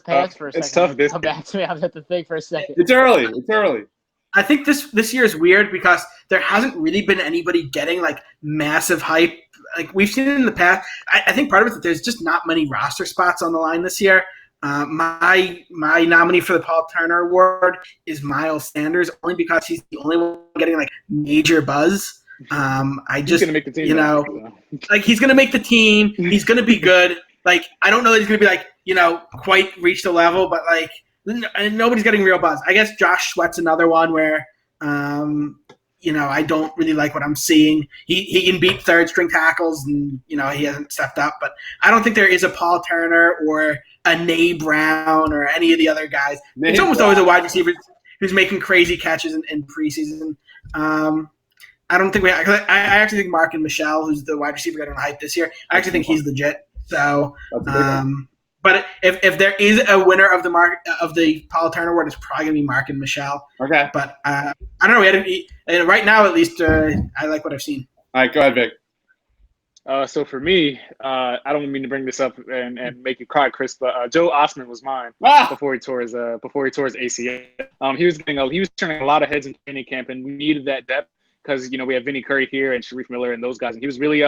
pass for a second. It's tough. Come back to me. I'll have to think for a second. It's early. I think this year is weird because there hasn't really been anybody getting like massive hype. Like we've seen it in the past. I think part of it is that there's just not many roster spots on the line this year. My nominee for the Paul Turner Award is Miles Sanders, only because he's the only one getting like major buzz. He's gonna make the team. Like he's gonna make the team. He's gonna be good. Like I don't know that he's gonna be like quite reach the level, but like nobody's getting real buzz. I guess Josh Sweat's another one where I don't really like what I'm seeing. He can beat third string tackles, and he hasn't stepped up. But I don't think there is a Paul Turner or a Nay Brown or any of the other guys. It's almost always a wide receiver who's making crazy catches in preseason. I don't think I actually think Mark and Michelle, who's the wide receiver getting hype this year, I actually think he's legit. So, but if there is a winner of the Paul Turner Award, it's probably gonna be Mark and Michelle. Okay. But I don't know. Right now, at least, I like what I've seen. All right, go ahead, Vic. So for me, I don't mean to bring this up and make you cry, Chris, but Joe Osman was mine before he tore his ACL. He was turning a lot of heads in training camp, and we needed that depth because we have Vinny Curry here and Sharif Miller and those guys, and he was really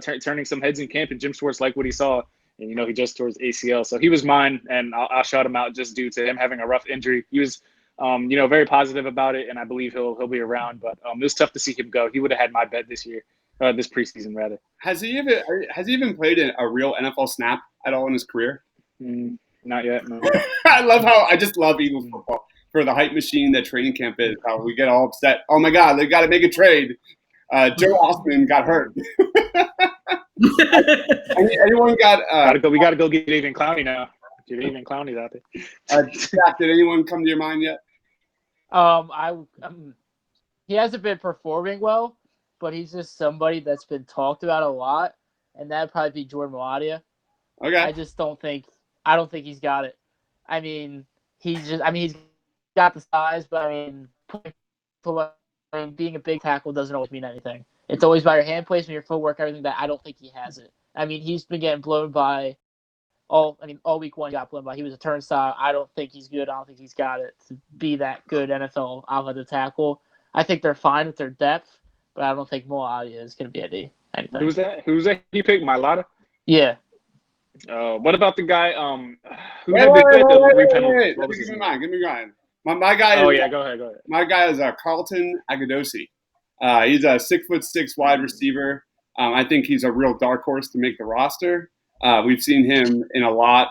turning some heads in camp, and Jim Schwartz liked what he saw, and he just tore his ACL, so he was mine, and I'll shout him out just due to him having a rough injury. He was very positive about it, and I believe he'll be around, but it was tough to see him go. He would have had my bet this year. This preseason, rather. Has he even played a real NFL snap at all in his career? Not yet. No. I just love Eagles football for the hype machine that training camp is. How we get all upset. Oh my God, they got to make a trade. Joe Osman got hurt. Anyone got? We got to go get Jadeveon Clowney now. Jadeveon Clowney's out there. Jack, did anyone come to your mind yet? He hasn't been performing well, but he's just somebody that's been talked about a lot, and that'd probably be Jordan Mailata. Okay. I don't think he's got it. He's got the size, but being a big tackle doesn't always mean anything. It's always by your hand placement, your footwork, everything. That I don't think he has it. He's been getting blown by all week one. He got blown by. He was a turnstile. I don't think he's good. I don't think he's got it to be that good NFL offensive tackle. I think they're fine with their depth, but I don't think Mailata is going to be anything. Who's that? He picked Mailata? Yeah. What about the guy who had the three penalties? Give me mine. My guy. Oh is, yeah, go ahead. My guy is Carlton Agudosi. He's a 6'6" wide receiver. I think he's a real dark horse to make the roster. We've seen him in a lot.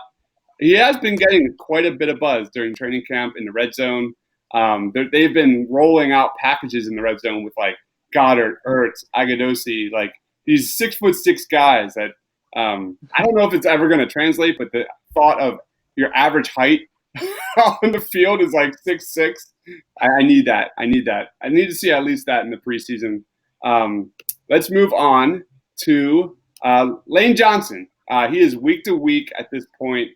He has been getting quite a bit of buzz during training camp in the red zone. They've been rolling out packages in the red zone with like Goddard, Ertz, Agudosi, like these 6'6" guys that I don't know if it's ever going to translate, but the thought of your average height on the field is like 6'6". I need that. I need to see at least that in the preseason. Let's move on to Lane Johnson. He is week to week at this point.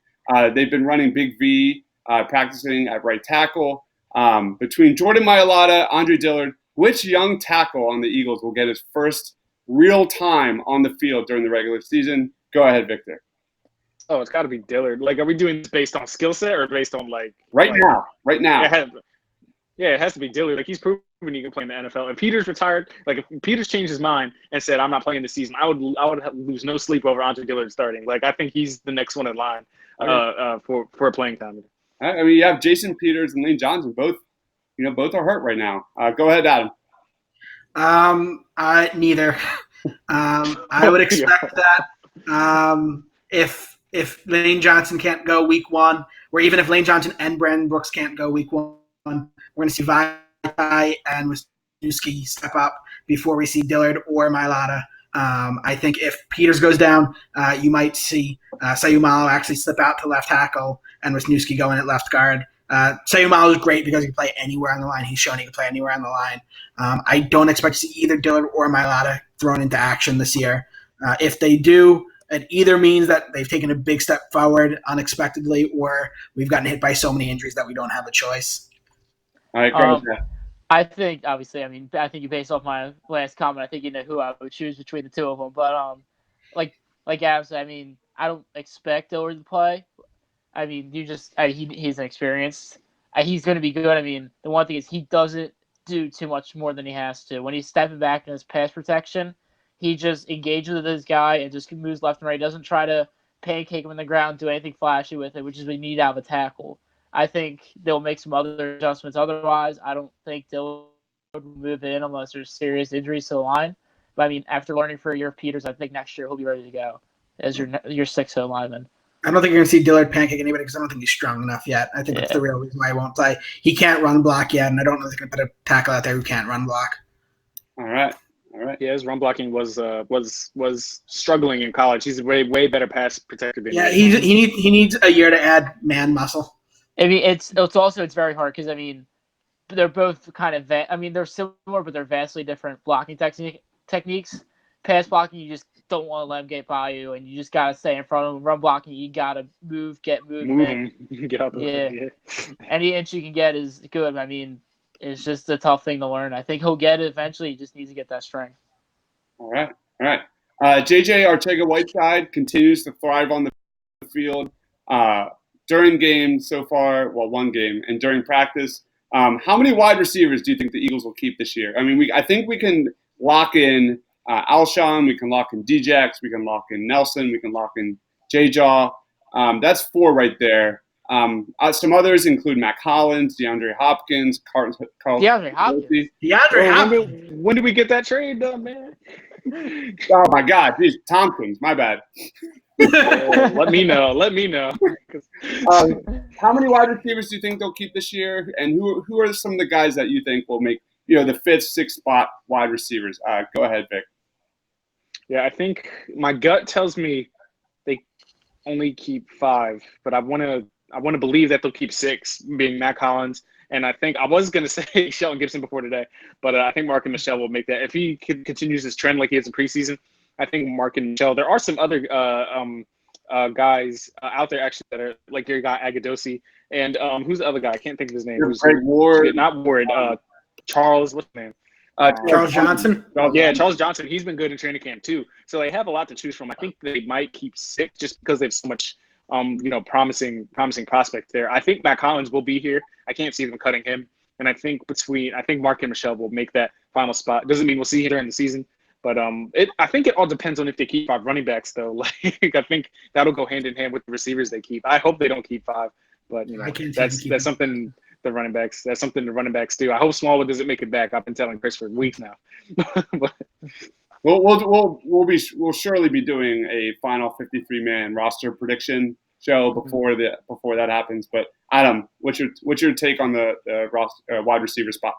They've been running Big V, practicing at right tackle. Between Jordan Mailata, Andre Dillard, which young tackle on the Eagles will get his first real time on the field during the regular season? Go ahead, Victor. Oh, it's got to be Dillard. Like, are we doing this based on skill set or based on like right now? It has to be Dillard. Like, he's proven he can play in the NFL. If Peters retired, like if Peters changed his mind and said, "I'm not playing this season," I would lose no sleep over Andre Dillard starting. Like, I think he's the next one in line for playing time. I mean, you have Jason Peters and Lane Johnson. Both are hurt right now. Go ahead, Adam. Neither. I would expect that if Lane Johnson can't go week 1, or even if Lane Johnson and Brandon Brooks can't go week 1, we're going to see Vaitai and Wisniewski step up before we see Dillard or Mailata. I think if Peters goes down, you might see Sayumalo actually slip out to left tackle and Wisniewski go in at left guard. Sayumalo is great because he can play anywhere on the line. He's shown he can play anywhere on the line. I don't expect to see either Dillard or Mailata thrown into action this year. If they do, it either means that they've taken a big step forward unexpectedly, or we've gotten hit by so many injuries that we don't have a choice. All right, I think, obviously, I think you based off my last comment, I think you know who I would choose between the two of them. But, like Ab said, I don't expect Dillard to play. He's inexperienced. He's going to be good. The one thing is he doesn't do too much more than he has to. When he's stepping back in his pass protection, he just engages with his guy and just moves left and right. He doesn't try to pancake him in the ground, do anything flashy with it, which is what you need out of a tackle. I think they'll make some other adjustments. Otherwise, I don't think Dillard will move in unless there's serious injuries to the line. But, after learning for a year of Peters, I think next year he'll be ready to go as your 6-0 lineman. I don't think you're going to see Dillard pancake anybody because I don't think he's strong enough yet. I think that's the real reason why he won't play. He can't run block yet, and I don't know if they're going to put a tackle out there who can't run block. All right. Yeah, his run blocking was struggling in college. He's a way better pass protector than he needs a year to add man muscle. It's very hard because they're both kind of they're similar, but they're vastly different blocking techniques. Pass blocking, you just don't want to let him get by you, and you just gotta stay in front of him. Run blocking, you gotta get moving. Get out yeah. Any inch you can get is good. It's just a tough thing to learn. I think he'll get it eventually. He just needs to get that strength. All right. JJ Arcega-Whiteside continues to thrive on the field during games so far. Well, one game, and during practice. How many wide receivers do you think the Eagles will keep this year? I think we can lock in Alshon, we can lock in Djax, we can lock in Nelson, we can lock in J-Jaw. That's 4 right there. Some others include Mac Hollins, DeAndre Hopkins, Carl DeAndre Hopkins. When did we get that trade done, man? Oh my God, geez, Tompkins, my bad. Let me know. How many wide receivers do you think they'll keep this year, and who are some of the guys that you think will make the 5th, 6th spot wide receivers? Go ahead, Vic. Yeah, I think my gut tells me they only keep 5, but I want to believe that they'll keep 6, being Mac Hollins. And I think I was going to say Shelton Gibson before today, but I think Mark and Michelle will make that. If he continues his trend like he has in preseason, I think Mark and Michelle. There are some other guys out there actually that are like your guy Agudosi and who's the other guy? I can't think of his name. Ward. Not Ward. Charles. What's his name? Charles Johnson. Charles Johnson. He's been good in training camp too. So they have a lot to choose from. I think they might keep 6 just because they have so much. Promising prospect there. I think Mac Hollins will be here. I can't see them cutting him. And I think Mark and Michelle will make that final spot. Doesn't mean we'll see him during the season, but I think it all depends on if they keep 5 running backs though. Like I think that'll go hand in hand with the receivers they keep. I hope they don't keep 5, but that's something the running backs. That's something the running backs do. I hope Smallwood doesn't make it back. I've been telling Chris for weeks now. But We'll surely be doing a final 53-man roster prediction show before that happens. But Adam, what's your take on the wide receiver spot?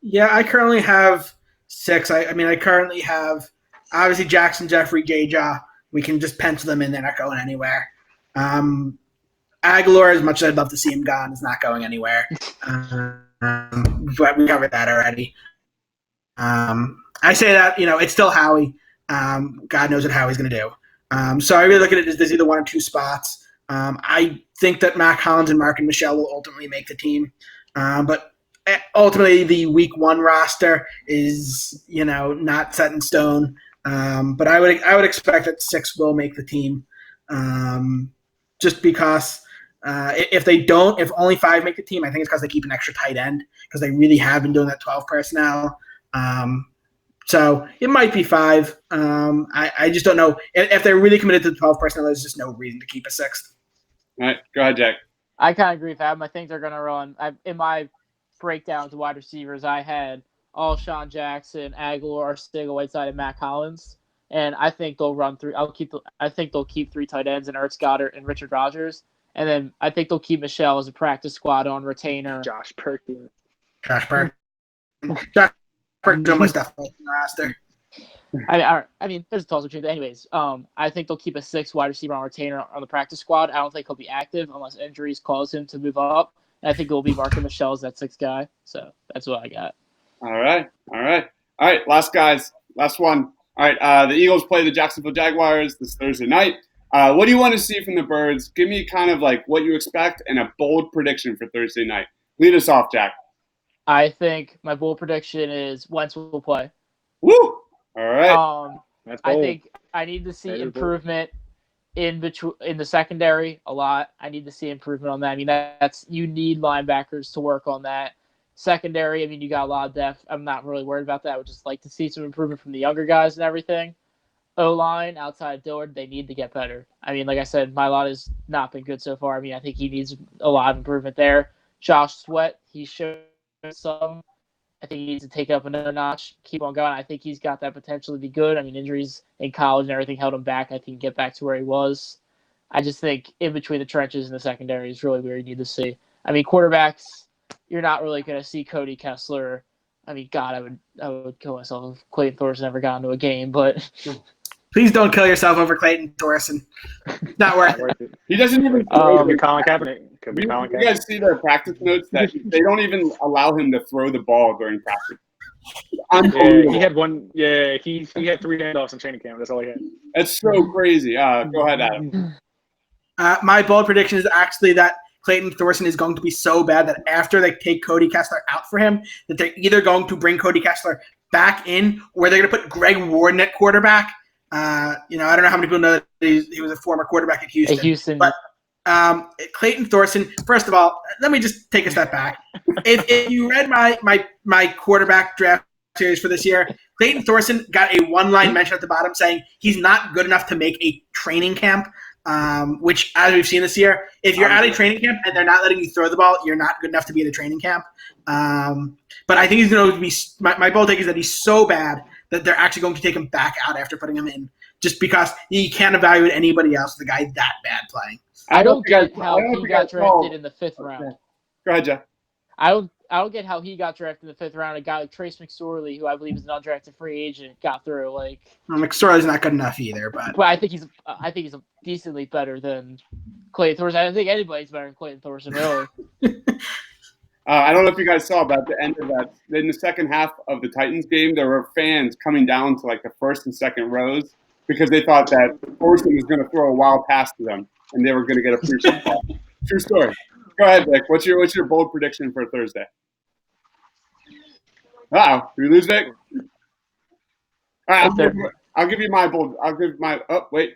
Yeah, I currently have 6. I currently have obviously Jackson, Jeffrey, J-Jaw. We can just pencil them in. They're not going anywhere. Aguilar, as much as I'd love to see him gone, is not going anywhere. But we covered that already. I say that, it's still Howie. God knows what Howie's going to do. So I really look at it as there's either 1 or 2 spots. I think that Mac Hollins and Mark and Michelle will ultimately make the team. But ultimately, the week 1 roster is, not set in stone. But I would expect that 6 will make the team. Just because if only 5 make the team, I think it's because they keep an extra tight end because they really have been doing that 12 personnel. So it might be 5. I just don't know. If they're really committed to the 12 personnel, there's just no reason to keep a 6th. All right, go ahead, Jack. I kind of agree with Adam. I think they're going to run. In my breakdown to wide receivers, I had Alshon Jackson, Aguilar, Arcega-Whiteside, and Mac Hollins. And I think they'll run through. I think they'll keep 3 tight ends and Ertz Goddard and Richard Rodgers. And then I think they'll keep Michelle as a practice squad on retainer. Josh Perkins. Josh Perkins almost definitely in the roster. I mean, there's a toss between. Anyways, I think they'll keep a 6 wide receiver on retainer on the practice squad. I don't think he'll be active unless injuries cause him to move up. And I think it will be Mark Michelle as that 6th guy. So that's what I got. All right. Last one. All right, the Eagles play the Jacksonville Jaguars this Thursday night. What do you want to see from the Birds? Give me kind of like what you expect and a bold prediction for Thursday night. Lead us off, Jack. I think my bold prediction is Wentz will play. Woo! All right. That's bold. I think I need to see improvement in the secondary a lot. I need to see improvement on that. I mean, you need linebackers to work on that. Secondary, I mean, you got a lot of depth. I'm not really worried about that. I would just like to see some improvement from the younger guys and everything. O-line, outside of Dillard, they need to get better. I mean, like I said, Mylott has not been good so far. I mean, I think he needs a lot of improvement there. Josh Sweat, he showed some. I think he needs to take it up another notch, keep on going. I think he's got that potential to be good. I mean, injuries in college and everything held him back. I think he can get back to where he was. I just think in between the trenches and the secondary is really where you need to see. I mean, quarterbacks, you're not really going to see Cody Kessler. I mean, God, I would kill myself if Clayton Thorson never got into a game, but please don't kill yourself over Clayton Thorson. Not worth it. He doesn't even Could be Colin Kaepernick. You guys see their practice notes that they don't even allow him to throw the ball during practice. Yeah, he had one. Yeah, he had 3 handoffs in training camp. That's all he had. That's so crazy. Go ahead, Adam. My bold prediction is actually that Clayton Thorson is going to be so bad that after they take Cody Kessler out for him, that they're either going to bring Cody Kessler back in or they're going to put Greg Warden at quarterback. I don't know how many people know that he was a former quarterback at Houston. But Clayton Thorson, first of all, let me just take a step back. If you read my quarterback draft series for this year, Clayton Thorson got a one-line mention at the bottom saying he's not good enough to make a training camp. Which, as we've seen this year, if you're at a training camp and they're not letting you throw the ball, you're not good enough to be at a training camp. But I think he's going to be – my bold take is that he's so bad that they're actually going to take him back out after putting him in just because you can't evaluate anybody else with a guy that bad playing. I don't get how he got drafted in the 5th round. Go ahead, Jeff. I don't get how he got drafted in the 5th round. A guy like Trace McSorley, who I believe is an undrafted free agent, got through. McSorley's not good enough either, but I think he's decently better than Clayton Thorson. I don't think anybody's better than Clayton Thorson, really. I don't know if you guys saw, but at the end of that, in the second half of the Titans game, there were fans coming down to like the first and second rows because they thought that Thorson was going to throw a wild pass to them and they were going to get a free shot. True story. Go ahead, Vic. What's your bold prediction for Thursday? Uh-oh. Did we lose Vic? All right, I'll give you my bold. Oh, wait.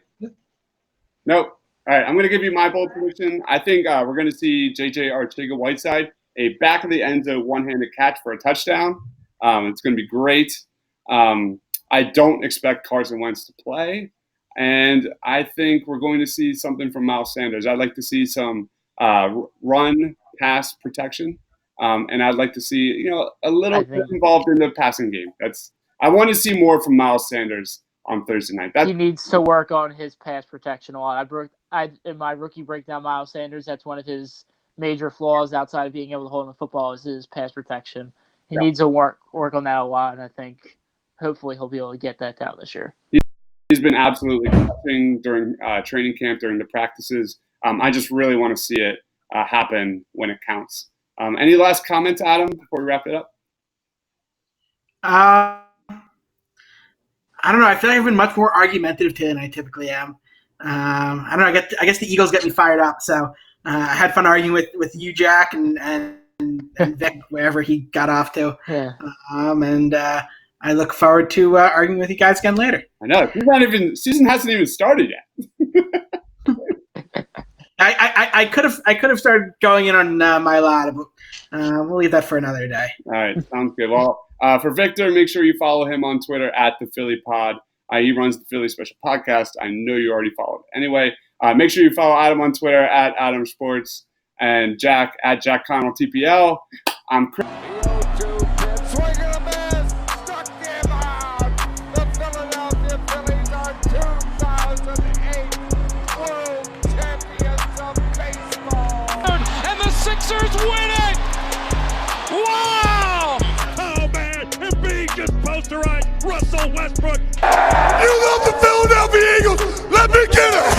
Nope. All right, I'm going to give you my bold prediction. I think we're going to see J.J. Arcega-Whiteside, a back of the end zone one-handed catch for a touchdown. It's going to be great. I don't expect Carson Wentz to play. And I think we're going to see something from Miles Sanders. I'd like to see some run pass protection. and I'd like to see a little I think- bit involved in the passing game. I want to see more from Miles Sanders on Thursday night. He needs to work on his pass protection a lot. In my rookie breakdown, Miles Sanders, that's one of his major flaws outside of being able to hold the football is his pass protection. He needs to work on that a lot, and I think hopefully he'll be able to get that down this year. He's been absolutely crushing during training camp, during the practices. I just really want to see it happen when it counts. Any last comments, Adam, before we wrap it up? I don't know. I feel like I've been much more argumentative today than I typically am. I don't know. I guess the Eagles get me fired up. So I had fun arguing with you, Jack, and Vic, wherever he got off to. Yeah. And I look forward to arguing with you guys again later. I know. Season hasn't even started yet. I could have started going in on my ladder, but we'll leave that for another day. All right, sounds good. Well, for Victor, make sure you follow him on Twitter at the Philly Pod. He runs the Philly Special Podcast. I know you already followed. Anyway, make sure you follow Adam on Twitter at Adam Sports and Jack at Jack Connell TPL. I'm Chris. Sixers win it! Wow! Oh, man, Embiid just posterized Russell Westbrook. You love the Philadelphia Eagles. Let me get a